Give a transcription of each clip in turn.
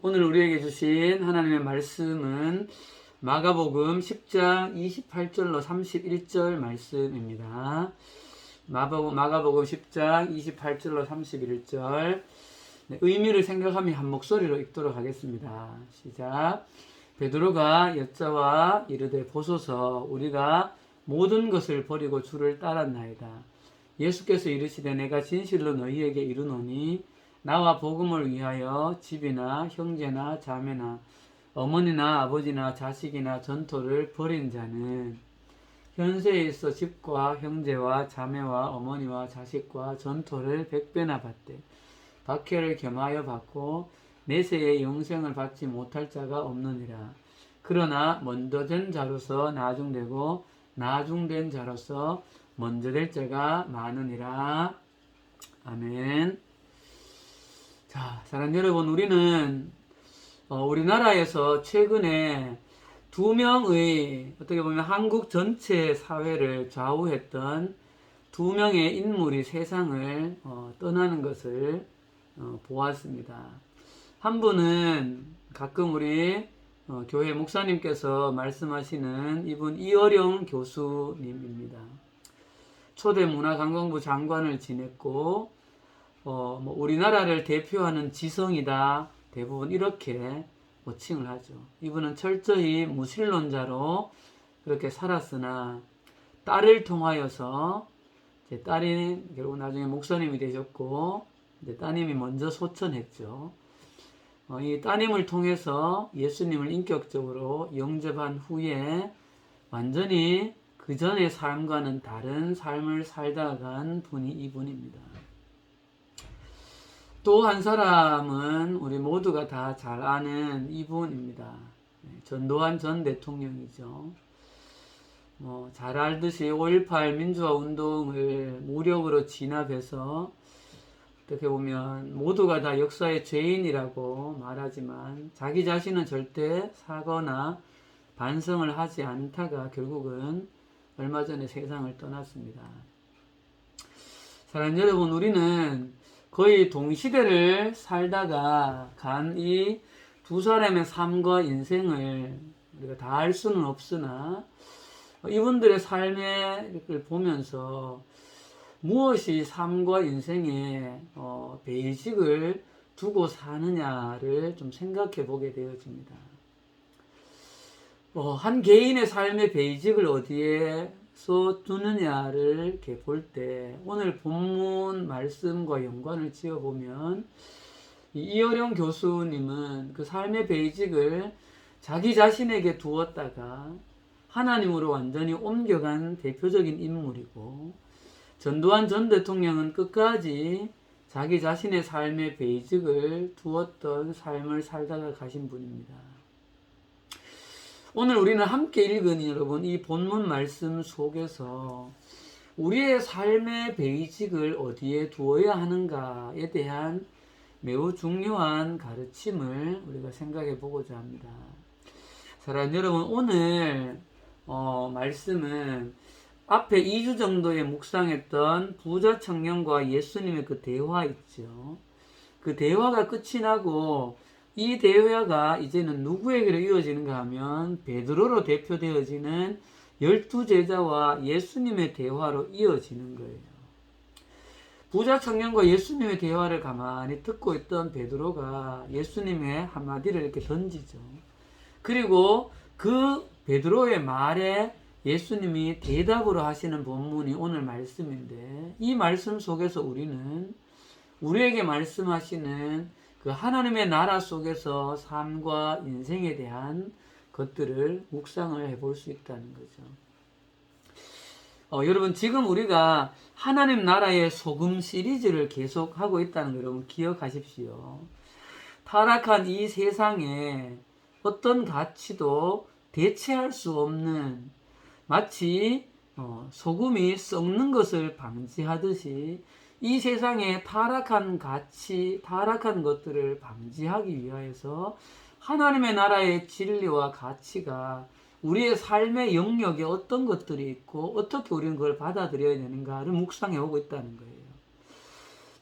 오늘 우리에게 주신 하나님의 말씀은 마가복음 10장 28절로 31절 말씀입니다. 마가복음 10장 28절로 31절 의미를 생각하며 한 목소리로 읽도록 하겠습니다. 시작. 베드로가 여자와 이르되 보소서 우리가 모든 것을 버리고 주를 따랐나이다. 예수께서 이르시되 내가 진실로 너희에게 이르노니 나와 복음을 위하여 집이나 형제나 자매나 어머니나 아버지나 자식이나 전토를 버린 자는 현세에 있어 집과 형제와 자매와 어머니와 자식과 전토를 100배나 받되 박해를 겸하여 받고 내세에 영생을 받지 못할 자가 없느니라. 그러나 먼저 된 자로서 나중되고 나중된 자로서 먼저 될 자가 많으니라. 아멘. 자, 사랑하는 여러분, 우리는 우리나라에서 최근에 두 명의 어떻게 보면 한국 전체 사회를 좌우했던 두 명의 인물이 세상을 떠나는 것을 보았습니다. 한 분은 가끔 우리 교회 목사님께서 말씀하시는 이분 이어령 교수님입니다. 초대 문화관광부 장관을 지냈고 우리나라를 대표하는 지성이다. 대부분 이렇게 호칭을 하죠. 이분은 철저히 무신론자로 그렇게 살았으나 딸을 통하여서 제 딸이 결국 나중에 목사님이 되셨고 이제 따님이 먼저 소천했죠. 이 따님을 통해서 예수님을 인격적으로 영접한 후에 완전히 그 전의 삶과는 다른 삶을 살다 간 분이 이분입니다. 또 한 사람은 우리 모두가 다 잘 아는 이분입니다. 전두환 전 대통령이죠. 잘 알듯이 5.18 민주화 운동을 무력으로 진압해서 어떻게 보면 모두가 다 역사의 죄인이라고 말하지만 자기 자신은 절대 사과나 반성을 하지 않다가 결국은 얼마 전에 세상을 떠났습니다. 사랑하는 여러분, 우리는 거의 동시대를 살다가 간 이 두 사람의 삶과 인생을 우리가 다 알 수는 없으나 이분들의 삶을 보면서 무엇이 삶과 인생에 베이직을 두고 사느냐를 좀 생각해 보게 되어집니다. 한 개인의 삶의 베이직을 어디에서 두느냐를 이렇게 볼 때 오늘 본문 말씀과 연관을 지어보면 이어령 교수님은 그 삶의 베이직을 자기 자신에게 두었다가 하나님으로 완전히 옮겨간 대표적인 인물이고 전두환 전 대통령은 끝까지 자기 자신의 삶의 베이직을 두었던 삶을 살다가 가신 분입니다. 오늘 우리는 함께 읽은 여러분 이 본문 말씀 속에서 우리의 삶의 베이직을 어디에 두어야 하는가에 대한 매우 중요한 가르침을 우리가 생각해 보고자 합니다. 사랑하는 여러분, 오늘 말씀은 앞에 2주 정도에 묵상했던 부자 청년과 예수님의 그 대화 있죠. 그 대화가 끝이 나고 이 대화가 이제는 누구에게로 이어지는가 하면 베드로로 대표되어지는 12제자와 예수님의 대화로 이어지는 거예요. 부자 청년과 예수님의 대화를 가만히 듣고 있던 베드로가 예수님의 한마디를 이렇게 던지죠. 그리고 그 베드로의 말에 예수님이 대답으로 하시는 본문이 오늘 말씀인데 이 말씀 속에서 우리는 우리에게 말씀하시는 그 하나님의 나라 속에서 삶과 인생에 대한 것들을 묵상을 해볼 수 있다는 거죠. 여러분 지금 우리가 하나님 나라의 소금 시리즈를 계속 하고 있다는 거 여러분 기억하십시오. 타락한 이 세상에 어떤 가치도 대체할 수 없는 마치 소금이 썩는 것을 방지하듯이 이 세상에 타락한 가치, 타락한 것들을 방지하기 위하여서 하나님의 나라의 진리와 가치가 우리의 삶의 영역에 어떤 것들이 있고 어떻게 우리는 그걸 받아들여야 되는가를 묵상해 오고 있다는 거예요.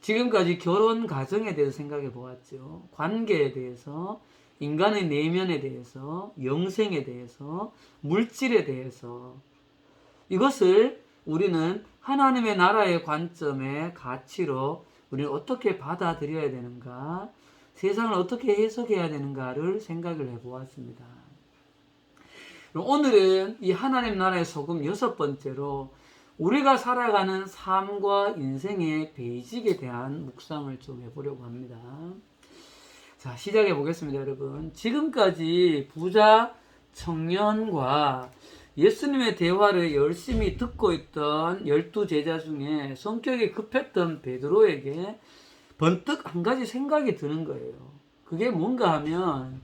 지금까지 결혼 가정에 대해서 생각해 보았죠. 관계에 대해서, 인간의 내면에 대해서, 영생에 대해서, 물질에 대해서. 이것을 우리는 하나님의 나라의 관점의 가치로 우리는 어떻게 받아들여야 되는가, 세상을 어떻게 해석해야 되는가를 생각을 해보았습니다. 오늘은 이 하나님 나라의 소금 6번째로 우리가 살아가는 삶과 인생의 베이직에 대한 묵상을 좀 해보려고 합니다. 자, 시작해 보겠습니다, 여러분. 지금까지 부자 청년과 예수님의 대화를 열심히 듣고 있던 12제자 중에 성격이 급했던 베드로에게 번뜩 한 가지 생각이 드는 거예요. 그게 뭔가 하면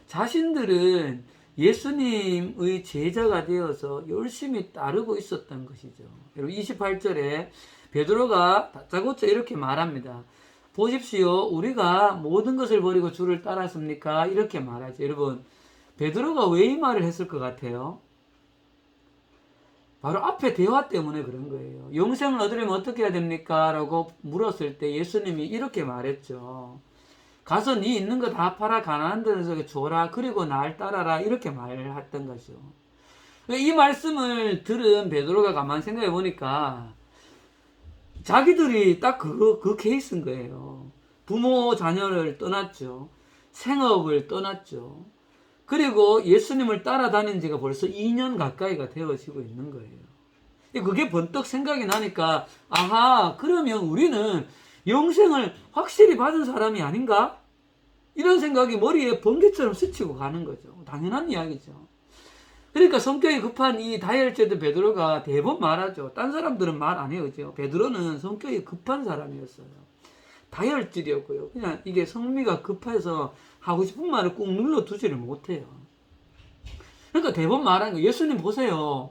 자신들은 예수님의 제자가 되어서 열심히 따르고 있었던 것이죠. 여러분 28절에 베드로가 다짜고짜 이렇게 말합니다. 보십시오. 우리가 모든 것을 버리고 주를 따랐습니까? 이렇게 말하죠. 여러분 베드로가 왜 이 말을 했을 것 같아요? 바로 앞에 대화 때문에 그런 거예요. 영생을 얻으려면 어떻게 해야 됩니까? 라고 물었을 때 예수님이 이렇게 말했죠. 가서 네 있는 거 다 팔아 가난한 데서 줘라. 그리고 날 따라라. 이렇게 말했던 거죠. 이 말씀을 들은 베드로가 가만히 생각해 보니까 자기들이 딱 그 케이스인 거예요. 부모 자녀를 떠났죠. 생업을 떠났죠. 그리고 예수님을 따라다닌 지가 벌써 2년 가까이가 되어지고 있는 거예요. 그게 번뜩 생각이 나니까 아하, 그러면 우리는 영생을 확실히 받은 사람이 아닌가? 이런 생각이 머리에 번개처럼 스치고 가는 거죠. 당연한 이야기죠. 그러니까 성격이 급한 이 다혈질의 베드로가 대번 말하죠. 딴 사람들은 말 안 해요. 그죠? 베드로는 성격이 급한 사람이었어요. 다혈질이었고요. 그냥 이게 성미가 급해서 하고 싶은 말을 꾹 눌러두지를 못해요. 그러니까 대번 말하는 거예요. 예수님 보세요.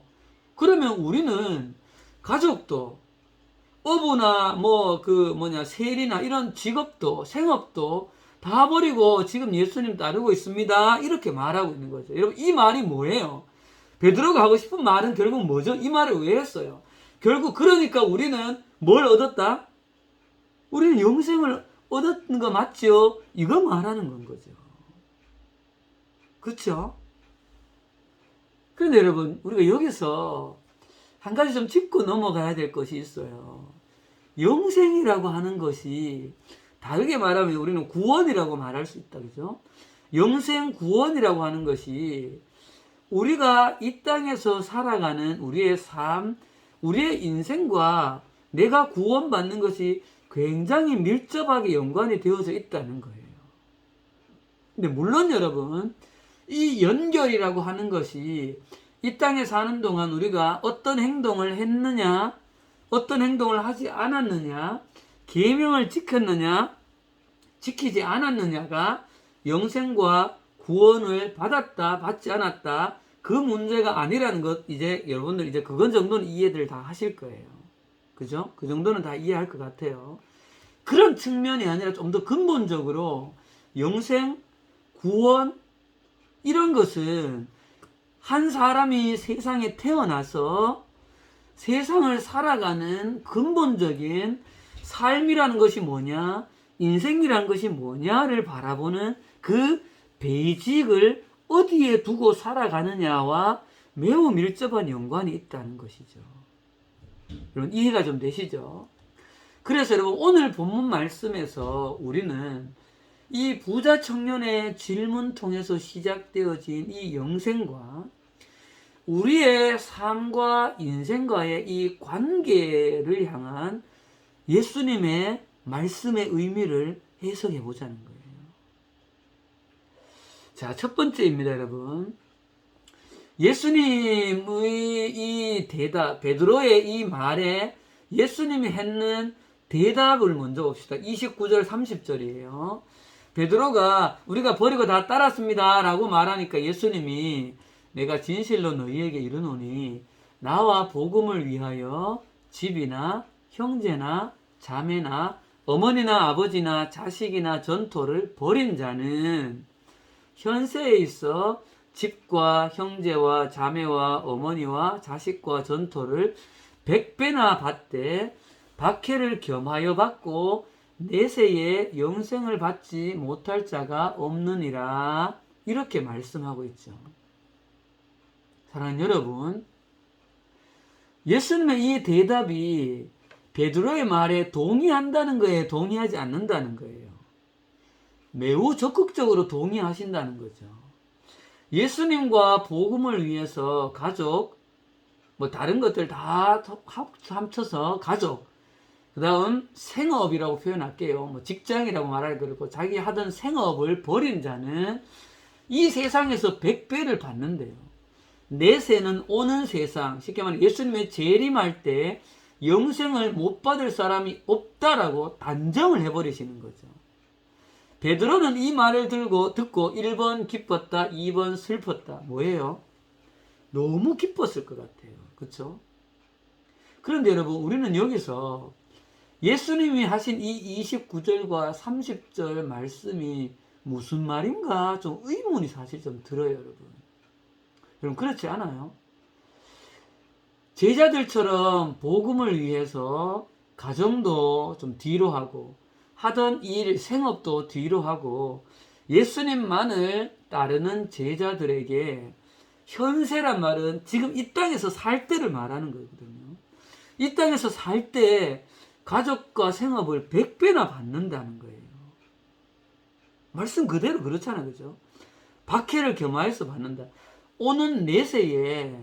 그러면 우리는 가족도 어부나 세리나 이런 직업도 생업도 다 버리고 지금 예수님 따르고 있습니다. 이렇게 말하고 있는 거죠. 여러분 이 말이 뭐예요? 베드로가 하고 싶은 말은 결국 뭐죠? 이 말을 왜 했어요? 결국 그러니까 우리는 뭘 얻었다? 우리는 영생을 얻었는 거 맞죠? 이거 말하는 건 거죠. 그렇죠? 그런데 여러분 우리가 여기서 한 가지 좀 짚고 넘어가야 될 것이 있어요. 영생이라고 하는 것이 다르게 말하면 우리는 구원이라고 말할 수 있다. 그죠? 영생 구원이라고 하는 것이 우리가 이 땅에서 살아가는 우리의 삶, 우리의 인생과 내가 구원받는 것이 굉장히 밀접하게 연관이 되어져 있다는 거예요. 근데 물론 여러분, 이 연결이라고 하는 것이 이 땅에 사는 동안 우리가 어떤 행동을 했느냐, 어떤 행동을 하지 않았느냐, 계명을 지켰느냐, 지키지 않았느냐가 영생과 구원을 받았다, 받지 않았다, 그 문제가 아니라는 것, 이제 여러분들 이제 그건 정도는 이해들 다 하실 거예요. 그죠? 그 정도는 다 이해할 것 같아요. 그런 측면이 아니라 좀 더 근본적으로 영생, 구원, 이런 것은 한 사람이 세상에 태어나서 세상을 살아가는 근본적인 삶이라는 것이 뭐냐, 인생이라는 것이 뭐냐를 바라보는 그 베이직을 어디에 두고 살아가느냐와 매우 밀접한 연관이 있다는 것이죠. 여러분 이해가 좀 되시죠? 그래서 여러분 오늘 본문 말씀에서 우리는 이 부자 청년의 질문 통해서 시작되어진 이 영생과 우리의 삶과 인생과의 이 관계를 향한 예수님의 말씀의 의미를 해석해 보자는 거예요. 자, 첫 번째입니다, 여러분. 예수님의 이 대답, 베드로의 이 말에 예수님이 했는 대답을 먼저 봅시다. 29절 30절이에요. 베드로가 우리가 버리고 다 따랐습니다 라고 말하니까 예수님이 내가 진실로 너희에게 이르노니 나와 복음을 위하여 집이나 형제나 자매나 어머니나 아버지나 자식이나 전토를 버린 자는 현세에 있어 집과 형제와 자매와 어머니와 자식과 전토를 100배나 받되 박해를 겸하여 받고 내세에 영생을 받지 못할 자가 없느니라. 이렇게 말씀하고 있죠. 사랑하는 여러분, 예수님의 이 대답이 베드로의 말에 동의한다는 거예요? 동의하지 않는다는 거예요? 매우 적극적으로 동의하신다는 거죠. 예수님과 복음을 위해서 가족, 다른 것들 다 합쳐서 가족, 그 다음 생업이라고 표현할게요. 직장이라고 말할 거고, 자기 하던 생업을 버린 자는 이 세상에서 100배를 받는데요. 내세는 오는 세상, 쉽게 말해 예수님의 재림할 때 영생을 못 받을 사람이 없다라고 단정을 해버리시는 거죠. 베드로는 이 말을 듣고 1번 기뻤다, 2번 슬펐다. 뭐예요? 너무 기뻤을 것 같아요. 그렇죠? 그런데 여러분, 우리는 여기서 예수님이 하신 이 29절과 30절 말씀이 무슨 말인가 좀 의문이 사실 좀 들어요, 여러분. 여러분, 그렇지 않아요? 제자들처럼 복음을 위해서 가정도 좀 뒤로 하고 하던 일, 생업도 뒤로 하고 예수님만을 따르는 제자들에게 현세란 말은 지금 이 땅에서 살 때를 말하는 거거든요. 이 땅에서 살 때 가족과 생업을 100배나 받는다는 거예요. 말씀 그대로 그렇잖아요. 그죠? 박해를 겸하여서 받는다. 오는 내세에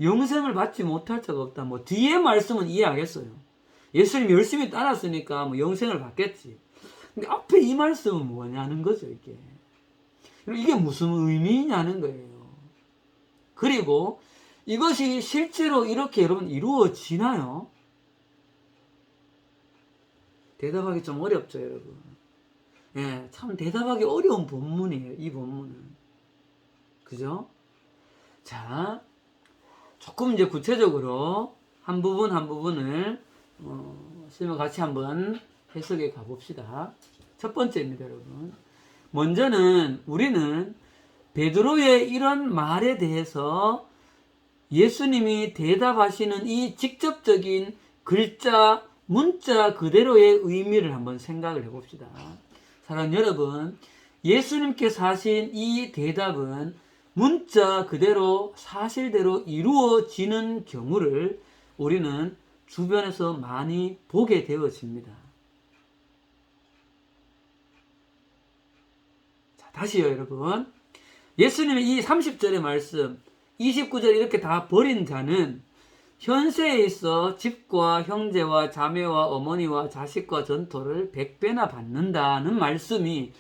영생을 받지 못할 자가 없다. 뒤에 말씀은 이해하겠어요. 예수님 열심히 따랐으니까 영생을 받겠지. 근데 앞에 이 말씀은 뭐냐는 거죠, 이게. 이게 무슨 의미냐는 거예요. 그리고 이것이 실제로 이렇게 여러분 이루어지나요? 대답하기 좀 어렵죠, 여러분. 예, 참 대답하기 어려운 본문이에요, 이 본문은. 그죠? 자, 조금 이제 구체적으로 한 부분을 선생님과 같이 한번 해석해 가봅시다. 첫 번째입니다, 여러분. 먼저는 우리는 베드로의 이런 말에 대해서 예수님이 대답하시는 이 직접적인 글자, 문자 그대로의 의미를 한번 생각을 해봅시다. 사랑하는 여러분, 예수님께서 하신 이 대답은 문자 그대로 사실대로 이루어지는 경우를 우리는 주변에서 많이 보게 되어집니다. 자, 다시요, 여러분. 예수님의 이 30절의 말씀, 29절 이렇게 다 버린 자는 현세에 있어 집과 형제와 자매와 어머니와 자식과 전토를 100배나 받는다는 말씀이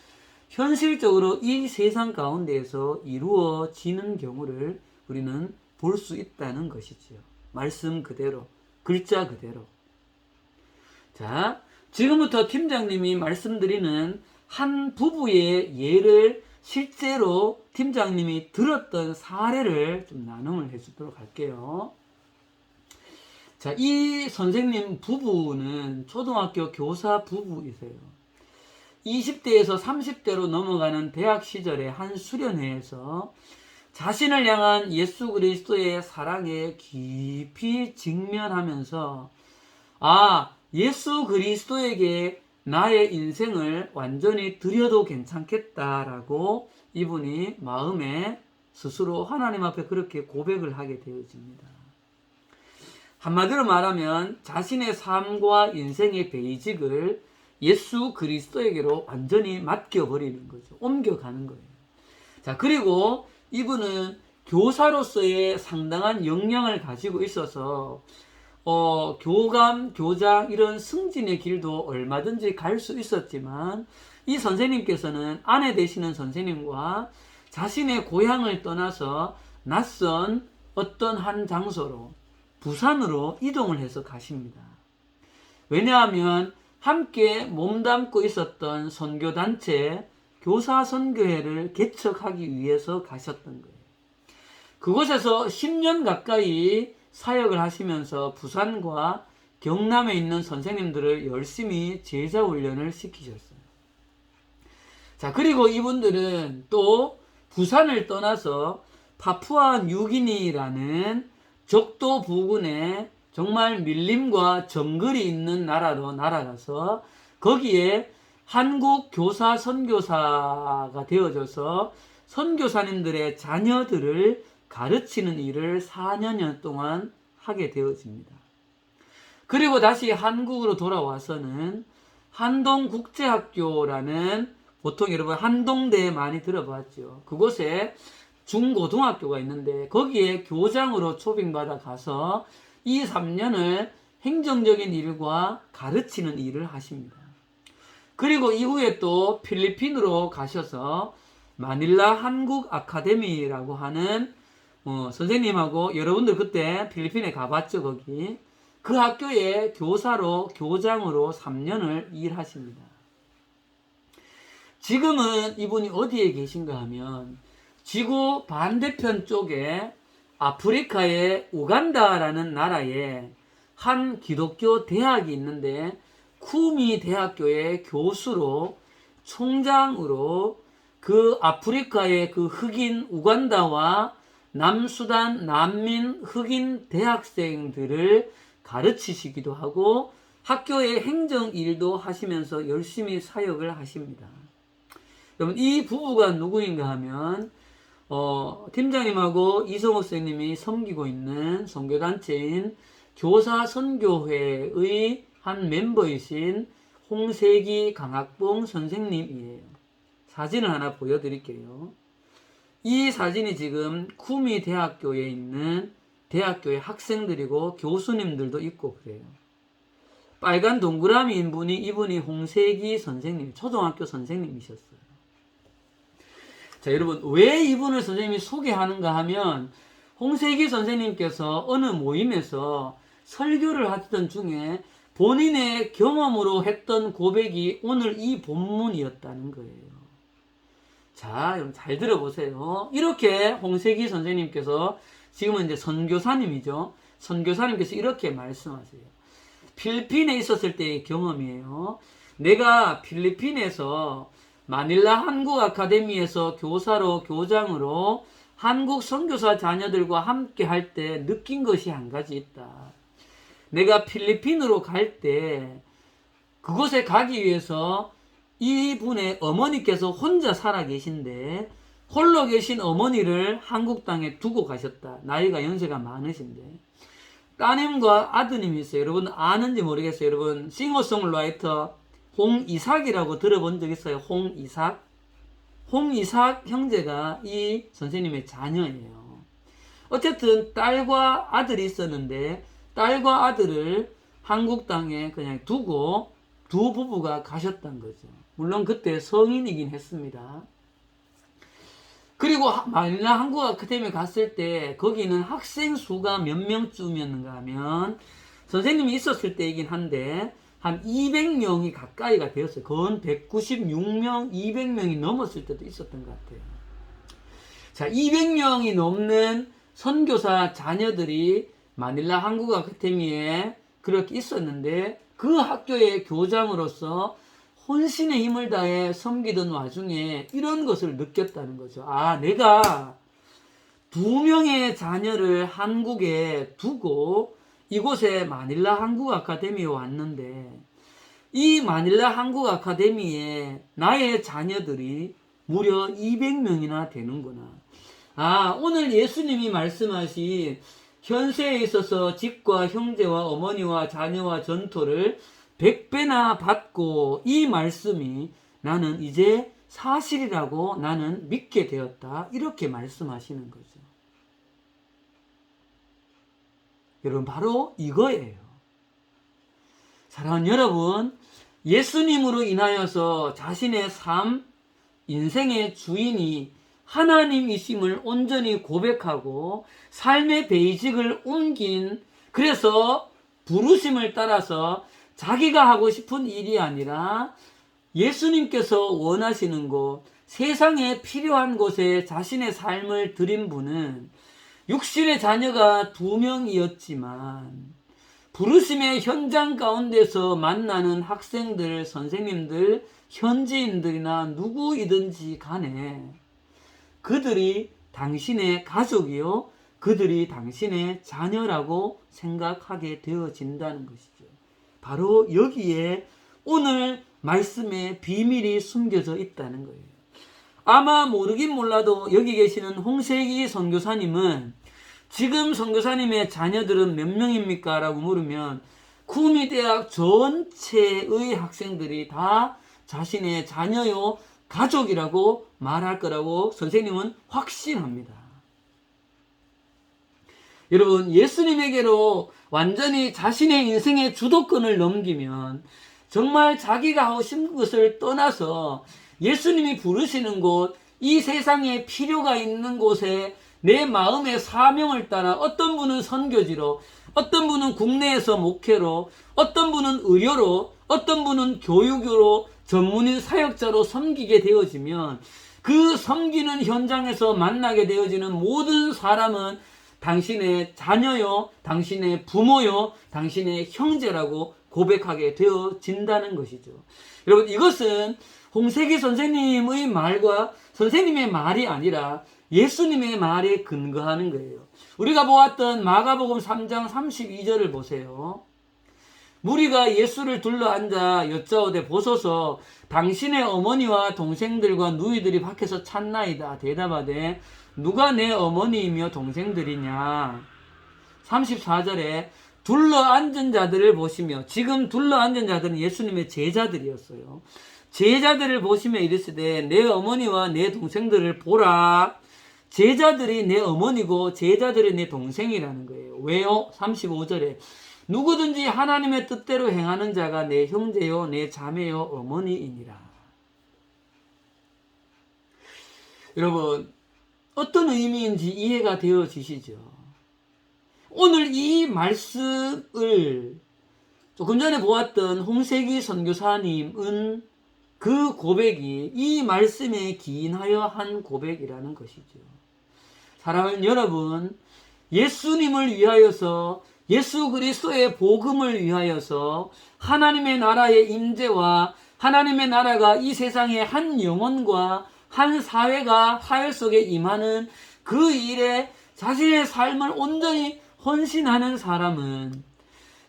현실적으로 이 세상 가운데에서 이루어지는 경우를 우리는 볼 수 있다는 것이지요. 말씀 그대로, 글자 그대로. 자, 지금부터 팀장님이 말씀드리는 한 부부의 예를 실제로 팀장님이 들었던 사례를 좀 나눔을 해주도록 할게요. 자, 이 선생님 부부는 초등학교 교사 부부이세요. 20대에서 30대로 넘어가는 대학 시절의 한 수련회에서 자신을 향한 예수 그리스도의 사랑에 깊이 직면하면서 예수 그리스도에게 나의 인생을 완전히 드려도 괜찮겠다라고 이분이 마음에 스스로 하나님 앞에 그렇게 고백을 하게 되어집니다. 한마디로 말하면 자신의 삶과 인생의 베이직을 예수 그리스도에게로 완전히 맡겨버리는 거죠. 옮겨가는 거예요. 자, 그리고 이분은 교사로서의 상당한 역량을 가지고 있어서 교감, 교장 이런 승진의 길도 얼마든지 갈 수 있었지만 이 선생님께서는 아내 되시는 선생님과 자신의 고향을 떠나서 낯선 어떤 한 장소로 부산으로 이동을 해서 가십니다. 왜냐하면 함께 몸담고 있었던 선교단체 교사선교회를 개척하기 위해서 가셨던 거예요. 그곳에서 10년 가까이 사역을 하시면서 부산과 경남에 있는 선생님들을 열심히 제자훈련을 시키셨어요. 자, 그리고 이분들은 또 부산을 떠나서 파푸아 뉴기니라는 적도 부근의 정말 밀림과 정글이 있는 나라로 날아가서 거기에 한국 교사 선교사가 되어져서 선교사님들의 자녀들을 가르치는 일을 4년 동안 하게 되어집니다. 그리고 다시 한국으로 돌아와서는 한동국제학교라는, 보통 여러분 한동대 많이 들어봤죠. 그곳에 중고등학교가 있는데 거기에 교장으로 초빙받아 가서 이 3년을 행정적인 일과 가르치는 일을 하십니다. 그리고 이후에 또 필리핀으로 가셔서 마닐라 한국 아카데미라고 하는 선생님하고, 여러분들 그때 필리핀에 가봤죠, 거기. 그 학교에 교장으로 3년을 일하십니다. 지금은 이분이 어디에 계신가 하면 지구 반대편 쪽에 아프리카의 우간다라는 나라에 한 기독교 대학이 있는데 쿠미 대학교의 교수로, 총장으로 그 아프리카의 그 흑인 우간다와 남수단 난민 흑인 대학생들을 가르치시기도 하고 학교의 행정 일도 하시면서 열심히 사역을 하십니다. 여러분, 이 부부가 누구인가 하면 팀장님하고 이성호 선생님이 섬기고 있는 선교단체인 교사선교회의 한 멤버이신 홍세기 강학봉 선생님이에요. 사진을 하나 보여드릴게요. 이 사진이 지금 쿠미 대학교에 있는 대학교의 학생들이고 교수님들도 있고 그래요. 빨간 동그라미인 분이, 이분이 홍세기 선생님, 초등학교 선생님이셨어요. 자, 여러분, 왜 이분을 선생님이 소개하는가 하면 홍세기 선생님께서 어느 모임에서 설교를 하던 중에 본인의 경험으로 했던 고백이 오늘 이 본문이었다는 거예요. 자, 여러분 잘 들어보세요. 이렇게 홍세기 선생님께서, 지금은 이제 선교사님이죠. 선교사님께서 이렇게 말씀하세요. 필리핀에 있었을 때의 경험이에요. 내가 필리핀에서 마닐라 한국 아카데미에서 교장으로 한국 선교사 자녀들과 함께 할 때 느낀 것이 한 가지 있다. 내가 필리핀으로 갈 때 그곳에 가기 위해서 이분의 어머니께서 혼자 살아 계신데 홀로 계신 어머니를 한국 땅에 두고 가셨다. 나이가 연세가 많으신데 따님과 아드님이 있어요. 여러분 아는지 모르겠어요. 여러분 싱어송라이터 홍이삭이라고 들어본 적 있어요? 홍이삭 형제가 이 선생님의 자녀예요. 어쨌든 딸과 아들이 있었는데 딸과 아들을 한국 땅에 그냥 두고 두 부부가 가셨던 거죠. 물론 그때 성인이긴 했습니다. 그리고 마닐라 한국 아카데미에 갔을 때 거기는 학생 수가 몇 명쯤이었는가 하면 선생님이 있었을 때이긴 한데 한 200명이 가까이가 되었어요. 건 196명, 200명이 넘었을 때도 있었던 것 같아요. 자, 200명이 넘는 선교사 자녀들이 마닐라 한국 아카데미에 그렇게 있었는데 그 학교의 교장으로서 혼신의 힘을 다해 섬기던 와중에 이런 것을 느꼈다는 거죠. 아, 내가 2명의 자녀를 한국에 두고 이곳에 마닐라 한국 아카데미에 왔는데 이 마닐라 한국 아카데미에 나의 자녀들이 무려 200명이나 되는구나. 아, 오늘 예수님이 말씀하신 현세에 있어서 집과 형제와 어머니와 자녀와 전토를 100배나 받고, 이 말씀이 나는 이제 사실이라고 나는 믿게 되었다. 이렇게 말씀하시는 거죠. 여러분, 바로 이거예요. 사랑하는 여러분, 예수님으로 인하여서 자신의 삶, 인생의 주인이 하나님이심을 온전히 고백하고 삶의 베이직을 옮긴, 그래서 부르심을 따라서 자기가 하고 싶은 일이 아니라 예수님께서 원하시는 곳, 세상에 필요한 곳에 자신의 삶을 드린 분은 육신의 자녀가 2명이었지만 부르심의 현장 가운데서 만나는 학생들, 선생님들, 현지인들이나 누구이든지 간에 그들이 당신의 가족이요, 그들이 당신의 자녀라고 생각하게 되어진다는 것이죠. 바로 여기에 오늘 말씀의 비밀이 숨겨져 있다는 거예요. 아마 모르긴 몰라도 여기 계시는 홍세기 선교사님은 지금 선교사님의 자녀들은 몇 명입니까? 라고 물으면 구미대학 전체의 학생들이 다 자신의 자녀요 가족이라고 말할 거라고 선생님은 확신합니다. 여러분, 예수님에게로 완전히 자신의 인생의 주도권을 넘기면 정말 자기가 하고 싶은 것을 떠나서 예수님이 부르시는 곳, 이 세상에 필요가 있는 곳에 내 마음의 사명을 따라 어떤 분은 선교지로, 어떤 분은 국내에서 목회로, 어떤 분은 의료로, 어떤 분은 교육으로, 전문인 사역자로 섬기게 되어지면 그 섬기는 현장에서 만나게 되어지는 모든 사람은 당신의 자녀요, 당신의 부모요, 당신의 형제라고 고백하게 되어진다는 것이죠. 여러분, 이것은 홍세기 선생님의 말과 선생님의 말이 아니라 예수님의 말에 근거하는 거예요. 우리가 보았던 마가복음 3장 32절을 보세요. 무리가 예수를 둘러앉아 여짜오되 보소서 당신의 어머니와 동생들과 누이들이 밖에서 찾나이다. 대답하되 누가 내 어머니이며 동생들이냐. 34절에 둘러앉은 자들을 보시며, 지금 둘러앉은 자들은 예수님의 제자들이었어요. 제자들을 보시며 이르시되 내 어머니와 내 동생들을 보라. 제자들이 내 어머니고 제자들이 내 동생이라는 거예요. 왜요? 35절에 누구든지 하나님의 뜻대로 행하는 자가 내 형제요 내 자매요 어머니이니라. 여러분, 어떤 의미인지 이해가 되어지시죠? 오늘 이 말씀을 조금 전에 보았던 홍세기 선교사님은 그 고백이 이 말씀에 기인하여 한 고백이라는 것이죠. 사랑하는 여러분, 예수님을 위하여서, 예수 그리스도의 복음을 위하여서 하나님의 나라의 임재와 하나님의 나라가 이 세상의 한 영혼과 한 사회가 사회 속에 임하는 그 일에 자신의 삶을 온전히 헌신하는 사람은,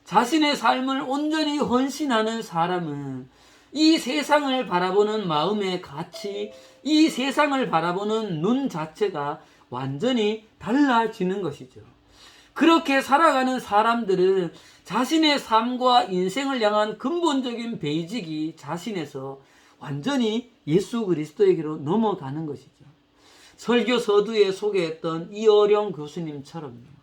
자신의 삶을 온전히 헌신하는 사람은 이 세상을 바라보는 마음의 가치, 이 세상을 바라보는 눈 자체가 완전히 달라지는 것이죠. 그렇게 살아가는 사람들은 자신의 삶과 인생을 향한 근본적인 베이직이 자신에서 완전히 예수 그리스도에게로 넘어가는 것이죠. 설교 서두에 소개했던 이어령 교수님처럼요.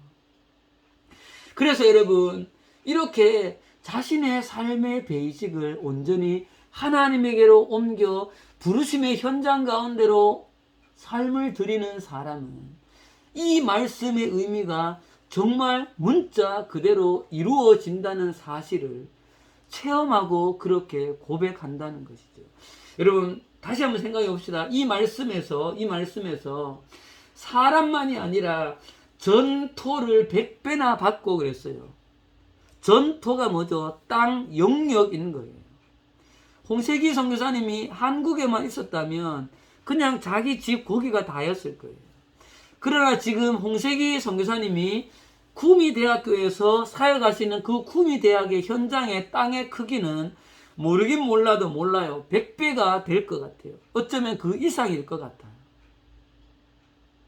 그래서 여러분, 이렇게 자신의 삶의 베이직을 온전히 하나님에게로 옮겨 부르심의 현장 가운데로 삶을 드리는 사람은 이 말씀의 의미가 정말 문자 그대로 이루어진다는 사실을 체험하고 그렇게 고백한다는 것이죠. 여러분, 다시 한번 생각해 봅시다. 이 말씀에서 사람만이 아니라 전토를 100배나 받고 그랬어요. 전토가 뭐죠? 땅 영역인 거예요. 홍세기 선교사님이 한국에만 있었다면 그냥 자기 집 고기가 다였을 거예요. 그러나 지금 홍세기 선교사님이 구미대학교에서 사역하시는 그 구미대학의 현장의 땅의 크기는 모르긴 몰라도 몰라요. 100배가 될 것 같아요. 어쩌면 그 이상일 것 같아요.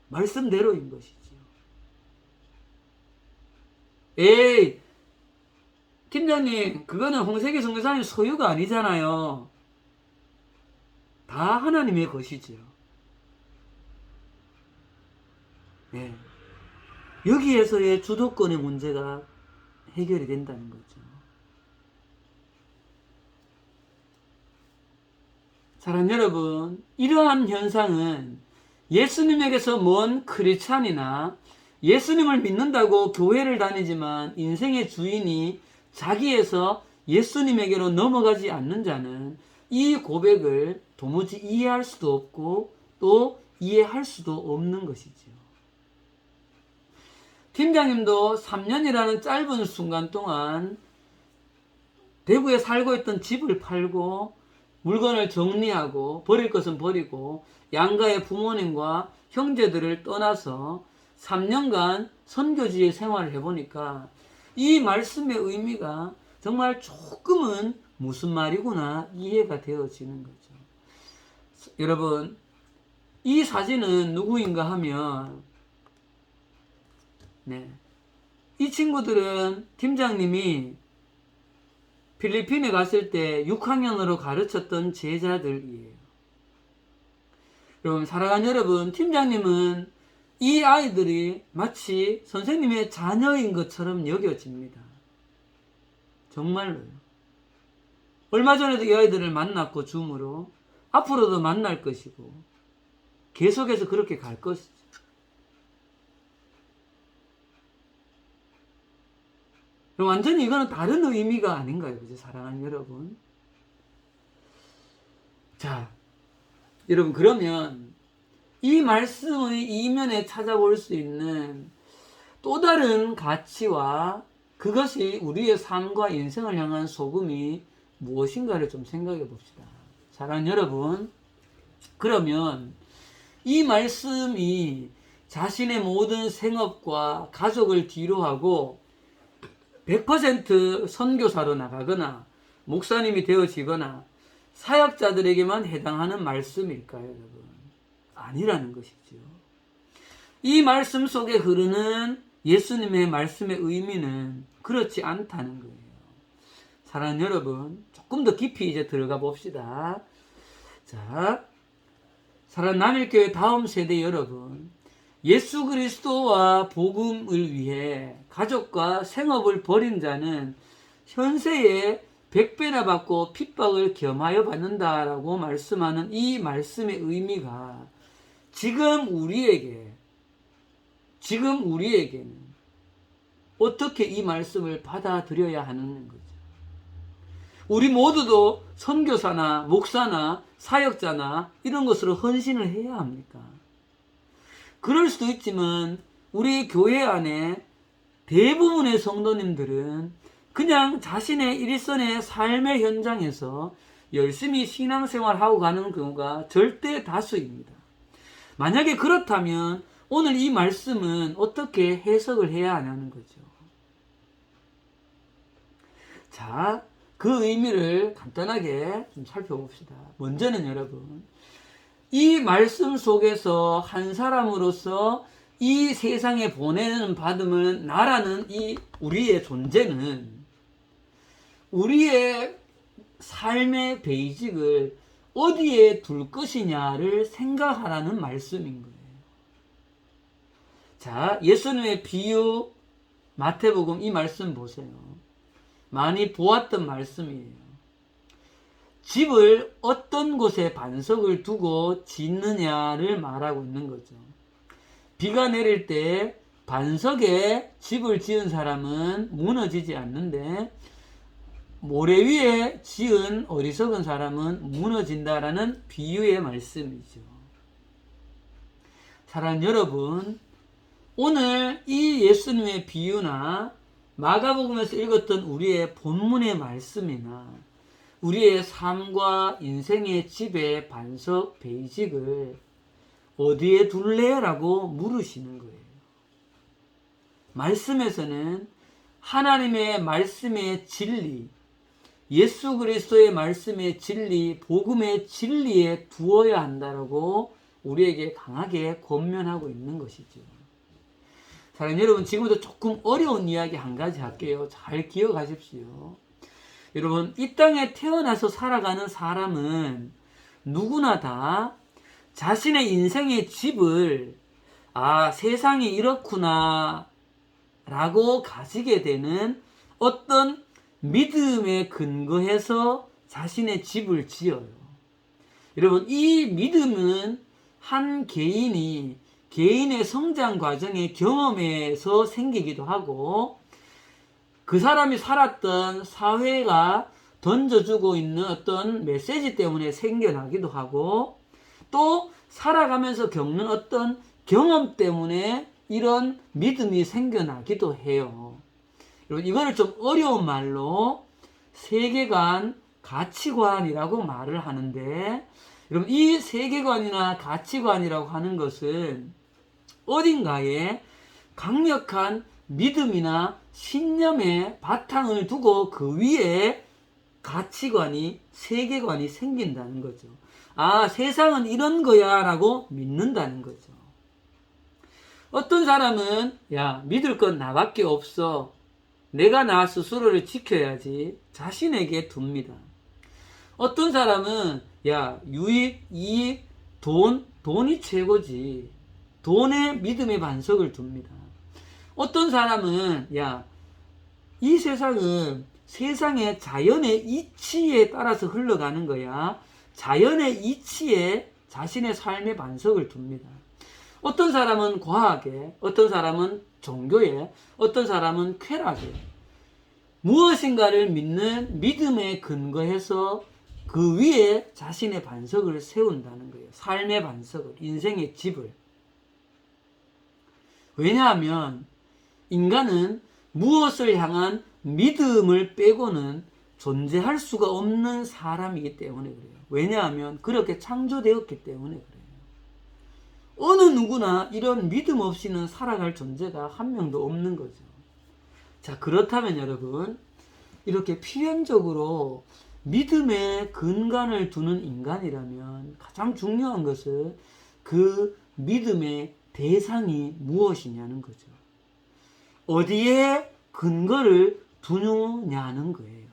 말씀대로인 것이지요. 에이, 팀장님, 그거는 홍세기 선교사님 소유가 아니잖아요. 다 하나님의 것이지요. 네. 여기에서의 주도권의 문제가 해결이 된다는 거죠. 사랑하는 여러분, 이러한 현상은 예수님에게서 먼 크리스찬이나 예수님을 믿는다고 교회를 다니지만 인생의 주인이 자기에서 예수님에게로 넘어가지 않는 자는 이 고백을 도무지 이해할 수도 없고 또 이해할 수도 없는 것이지요. 팀장님도 3년이라는 짧은 순간 동안 대구에 살고 있던 집을 팔고 물건을 정리하고 버릴 것은 버리고 양가의 부모님과 형제들을 떠나서 3년간 선교지에 생활을 해보니까 이 말씀의 의미가 정말 조금은 무슨 말이구나 이해가 되어지는 거죠. 여러분, 이 사진은 누구인가 하면, 이 친구들은 팀장님이 필리핀에 갔을 때 6학년으로 가르쳤던 제자들이에요. 여러분, 사랑하는 여러분, 팀장님은 이 아이들이 마치 선생님의 자녀인 것처럼 여겨집니다. 정말로요. 얼마 전에도 이 아이들을 만났고 줌으로 앞으로도 만날 것이고 계속해서 그렇게 갈 것이죠. 완전히 이거는 다른 의미가 아닌가요? 그죠? 사랑하는 여러분. 자, 여러분, 그러면 이 말씀의 이면에 찾아볼 수 있는 또 다른 가치와 그것이 우리의 삶과 인생을 향한 소금이 무엇인가를 좀 생각해 봅시다. 사랑하는 여러분, 그러면 이 말씀이 자신의 모든 생업과 가족을 뒤로하고 100% 선교사로 나가거나 목사님이 되어지거나 사역자들에게만 해당하는 말씀일까요, 여러분? 아니라는 것이죠. 이 말씀 속에 흐르는 예수님의 말씀의 의미는 그렇지 않다는 거예요. 사랑하는 여러분, 조금 더 깊이 이제 들어가 봅시다. 자, 사랑하는 남일교회 다음 세대 여러분, 예수 그리스도와 복음을 위해 가족과 생업을 버린 자는 현세에 100배나 받고 핍박을 겸하여 받는다라고 말씀하는 이 말씀의 의미가 지금 우리에게는 어떻게 이 말씀을 받아들여야 하는 거죠. 우리 모두도 선교사나 목사나 사역자나 이런 것으로 헌신을 해야 합니까? 그럴 수도 있지만 우리 교회 안에 대부분의 성도님들은 그냥 자신의 일선의 삶의 현장에서 열심히 신앙생활하고 가는 경우가 절대 다수입니다. 만약에 그렇다면 오늘 이 말씀은 어떻게 해석을 해야 하냐는 거죠. 자, 그 의미를 간단하게 좀 살펴봅시다. 먼저는 여러분, 이 말씀 속에서 한 사람으로서 이 세상에 보내는 받음은 나라는 이 우리의 존재는 우리의 삶의 베이직을 어디에 둘 것이냐를 생각하라는 말씀인 거예요. 자, 예수님의 비유 마태복음 이 말씀 보세요. 많이 보았던 말씀이에요. 집을 어떤 곳에 반석을 두고 짓느냐를 말하고 있는 거죠. 비가 내릴 때 반석에 집을 지은 사람은 무너지지 않는데 모래 위에 지은 어리석은 사람은 무너진다라는 비유의 말씀이죠. 사랑하는 여러분, 오늘 이 예수님의 비유나 마가복음에서 읽었던 우리의 본문의 말씀이나 우리의 삶과 인생의 집의 반석 베이직을 어디에 둘래? 라고 물으시는 거예요. 말씀에서는 하나님의 말씀의 진리, 예수 그리스도의 말씀의 진리, 복음의 진리에 두어야 한다라고 우리에게 강하게 권면하고 있는 것이죠. 사랑하는 여러분, 지금부터 조금 어려운 이야기 한 가지 할게요. 잘 기억하십시오. 여러분, 이 땅에 태어나서 살아가는 사람은 누구나 다 자신의 인생의 집을 세상이 이렇구나 라고 가지게 되는 어떤 믿음에 근거해서 자신의 집을 지어요. 여러분, 이 믿음은 한 개인이 개인의 성장 과정의 경험에서 생기기도 하고 그 사람이 살았던 사회가 던져주고 있는 어떤 메시지 때문에 생겨나기도 하고 또 살아가면서 겪는 어떤 경험 때문에 이런 믿음이 생겨나기도 해요. 여러분, 이거를 좀 어려운 말로 세계관, 가치관이라고 말을 하는데, 여러분, 이 세계관이나 가치관이라고 하는 것은 어딘가에 강력한 믿음이나 신념의 바탕을 두고 그 위에 가치관이, 세계관이 생긴다는 거죠. 아, 세상은 이런 거야 라고 믿는다는 거죠. 어떤 사람은 야, 믿을 건 나밖에 없어. 내가 나 스스로를 지켜야지 자신에게 둡니다. 어떤 사람은 야, 유익, 이익, 돈이 최고지. 돈에 믿음의 반석을 둡니다. 어떤 사람은 야, 이 세상은 세상의 자연의 이치에 따라서 흘러가는 거야. 자연의 이치에 자신의 삶의 반석을 둡니다. 어떤 사람은 과학에, 어떤 사람은 종교에, 어떤 사람은 쾌락에, 무엇인가를 믿는 믿음에 근거해서 그 위에 자신의 반석을 세운다는 거예요. 삶의 반석을, 인생의 집을. 왜냐하면 인간은 무엇을 향한 믿음을 빼고는 존재할 수가 없는 사람이기 때문에 그래요. 왜냐하면 그렇게 창조되었기 때문에 그래요. 어느 누구나 이런 믿음 없이는 살아갈 존재가 한 명도 없는 거죠. 자, 그렇다면 여러분, 이렇게 필연적으로 믿음에 근간을 두는 인간이라면 가장 중요한 것은 그 믿음의 대상이 무엇이냐는 거죠. 어디에 근거를 두느냐는 거예요.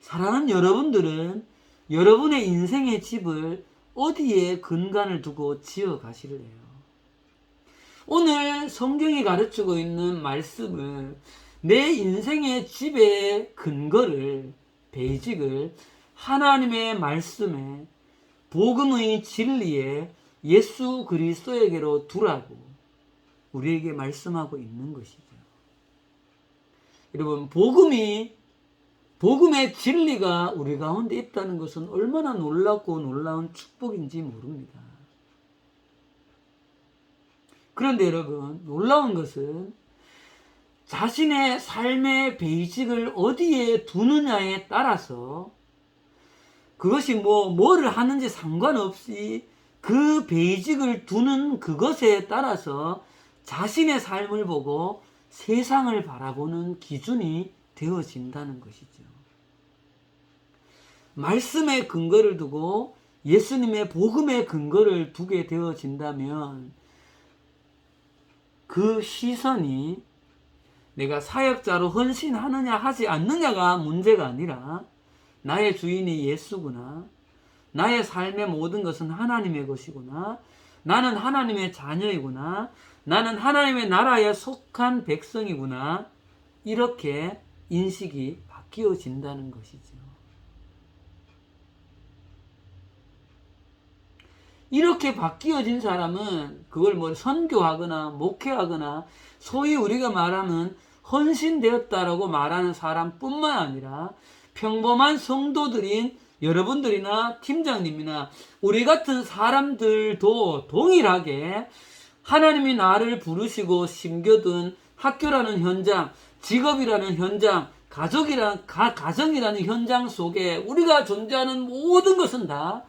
사랑하는 여러분들은 여러분의 인생의 집을 어디에 근간을 두고 지어 가실래요? 오늘 성경이 가르치고 있는 말씀을 내 인생의 집의 근거를, 베이직을 하나님의 말씀에, 복음의 진리에, 예수 그리스도에게로 두라고 우리에게 말씀하고 있는 것이죠. 여러분, 복음의 진리가 우리 가운데 있다는 것은 얼마나 놀랍고 놀라운 축복인지 모릅니다. 그런데 여러분, 놀라운 것은 자신의 삶의 베이직을 어디에 두느냐에 따라서 그것이 뭐를 하는지 상관없이 그 베이직을 두는 그것에 따라서 자신의 삶을 보고 세상을 바라보는 기준이 되어진다는 것이죠. 말씀의 근거를 두고 예수님의 복음의 근거를 두게 되어진다면 그 시선이 내가 사역자로 헌신하느냐 하지 않느냐가 문제가 아니라 나의 주인이 예수구나. 나의 삶의 모든 것은 하나님의 것이구나. 나는 하나님의 자녀이구나. 나는 하나님의 나라에 속한 백성이구나. 이렇게 인식이 바뀌어진다는 것이죠. 이렇게 바뀌어진 사람은 그걸 선교하거나 목회하거나 소위 우리가 말하는 헌신되었다라고 말하는 사람뿐만 아니라 평범한 성도들인 여러분들이나 팀장님이나 우리 같은 사람들도 동일하게 하나님이 나를 부르시고 심겨둔 학교라는 현장, 직업이라는 현장, 가정이라는 현장 속에 우리가 존재하는 모든 것은 다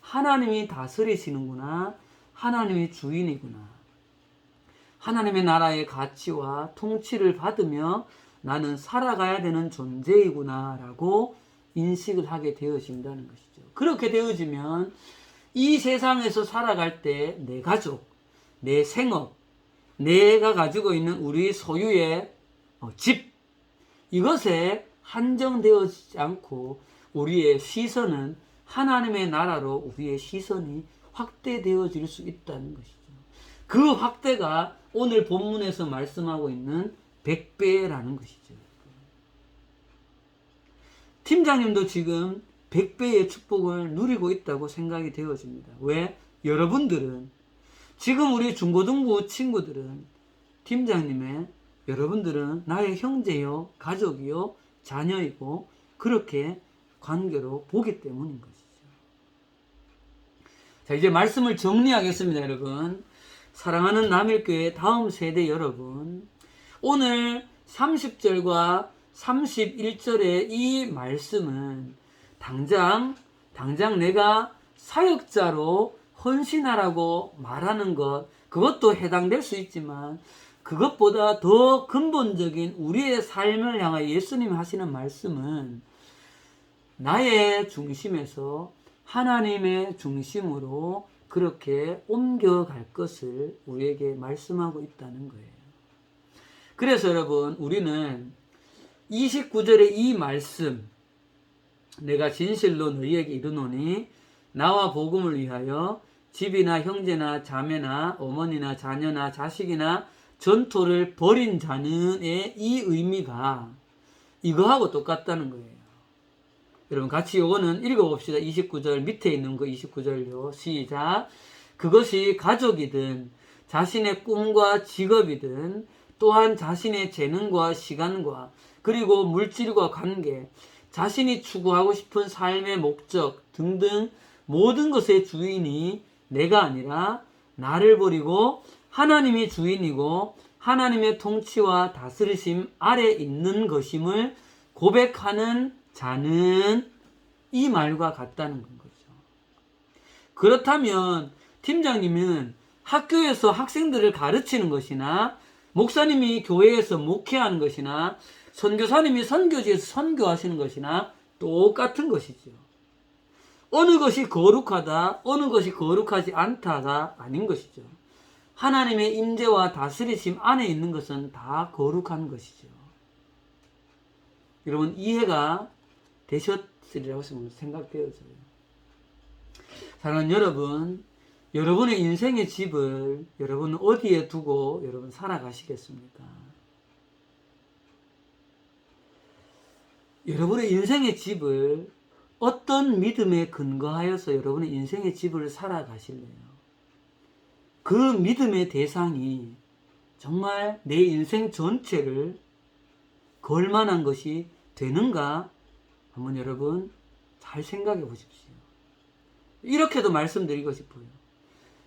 하나님이 다스리시는구나. 하나님이 주인이구나. 하나님의 나라의 가치와 통치를 받으며 나는 살아가야 되는 존재이구나 라고 인식을 하게 되어진다는 것이죠. 그렇게 되어지면 이 세상에서 살아갈 때 내 가족, 내 생업, 내가 가지고 있는 우리 소유의 집, 이것에 한정되어지지 않고 우리의 시선은 하나님의 나라로 우리의 시선이 확대되어질 수 있다는 것이죠. 그 확대가 오늘 본문에서 말씀하고 있는 100배라는 것이죠. 팀장님도 지금 100배의 축복을 누리고 있다고 생각이 되어집니다. 왜? 여러분들은, 지금 우리 중고등부 친구들은 팀장님의, 여러분들은 나의 형제요, 가족이요, 자녀이고 그렇게 관계로 보기 때문인 것이죠. 자, 이제 말씀을 정리하겠습니다, 여러분. 사랑하는 남일교회 다음 세대 여러분, 오늘 30절과 31절의 이 말씀은 당장 내가 사역자로 헌신하라고 말하는 것, 그것도 해당될 수 있지만 그것보다 더 근본적인 우리의 삶을 향하여 예수님이 하시는 말씀은 나의 중심에서 하나님의 중심으로 그렇게 옮겨갈 것을 우리에게 말씀하고 있다는 거예요. 그래서 여러분, 우리는 29절의 이 말씀, 내가 진실로 너희에게 이르노니 나와 복음을 위하여 집이나 형제나 자매나 어머니나 자녀나 자식이나 전토를 벌인 자는의 이 의미가 이거하고 똑같다는 거예요. 여러분 같이 요거는 읽어봅시다. 29절 밑에 있는 거 29절요. 시작. 그것이 가족이든 자신의 꿈과 직업이든 또한 자신의 재능과 시간과 그리고 물질과 관계, 자신이 추구하고 싶은 삶의 목적 등등 모든 것의 주인이 내가 아니라 나를 버리고 하나님이 주인이고 하나님의 통치와 다스리심 아래 있는 것임을 고백하는 자는 이 말과 같다는 거죠. 그렇다면 팀장님은 학교에서 학생들을 가르치는 것이나 목사님이 교회에서 목회하는 것이나 선교사님이 선교지에서 선교하시는 것이나 똑같은 것이죠. 어느 것이 거룩하다, 어느 것이 거룩하지 않다가 아닌 것이죠. 하나님의 임재와 다스리심 안에 있는 것은 다 거룩한 것이죠. 여러분 이해가 되셨으리라고 생각되어져요. 사랑하는 여러분, 여러분의 인생의 집을 여러분은 어디에 두고 여러분 살아가시겠습니까? 여러분의 인생의 집을 어떤 믿음에 근거하여서 여러분의 인생의 집을 살아가실래요? 그 믿음의 대상이 정말 내 인생 전체를 걸만한 것이 되는가? 한번 여러분 잘 생각해 보십시오. 이렇게도 말씀드리고 싶어요.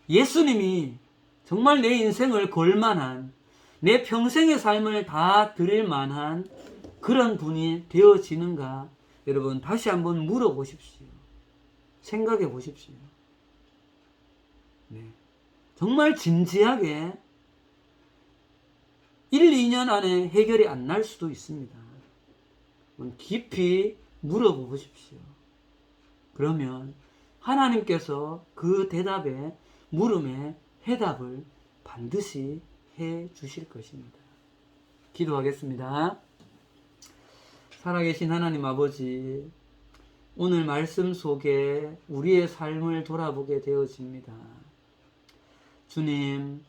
예수님이 정말 내 인생을 걸만한, 내 평생의 삶을 다 드릴 만한 그런 분이 되어지는가? 여러분 다시 한번 물어보십시오. 생각해 보십시오. 네. 정말 진지하게 1, 2년 안에 해결이 안 날 수도 있습니다. 깊이 물어보십시오. 그러면 하나님께서 그 대답에, 물음에 해답을 반드시 해 주실 것입니다. 기도하겠습니다. 살아계신 하나님 아버지, 오늘 말씀 속에 우리의 삶을 돌아보게 되어집니다. 주님,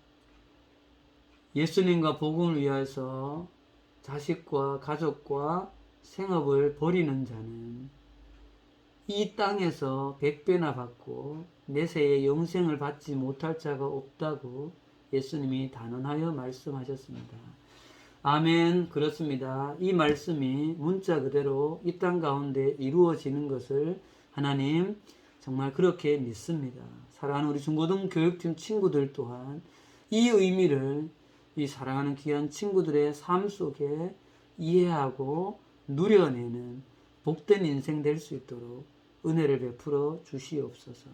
예수님과 복음을 위해서 자식과 가족과 생업을 버리는 자는 이 땅에서 100배나 받고 내세의 영생을 받지 못할 자가 없다고 예수님이 단언하여 말씀하셨습니다. 아멘. 그렇습니다. 이 말씀이 문자 그대로 이 땅 가운데 이루어지는 것을 하나님 정말 그렇게 믿습니다. 사랑하는 우리 중고등 교육팀 친구들 또한 이 의미를 이 사랑하는 귀한 친구들의 삶 속에 이해하고 누려내는 복된 인생 될 수 있도록 은혜를 베풀어 주시옵소서.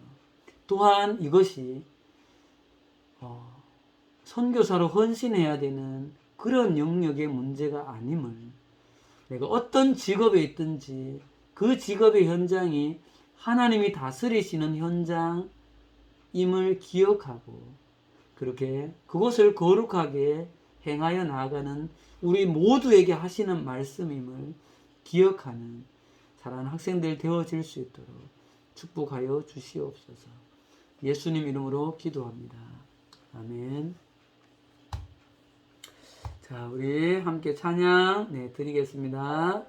또한 이것이 선교사로 헌신해야 되는 그런 영역의 문제가 아님을, 내가 어떤 직업에 있든지 그 직업의 현장이 하나님이 다스리시는 현장임을 기억하고 그렇게 그것을 거룩하게 행하여 나아가는 우리 모두에게 하시는 말씀임을 기억하는 사랑하는 학생들 되어질 수 있도록 축복하여 주시옵소서. 예수님 이름으로 기도합니다. 아멘. 자, 우리 함께 찬양 드리겠습니다.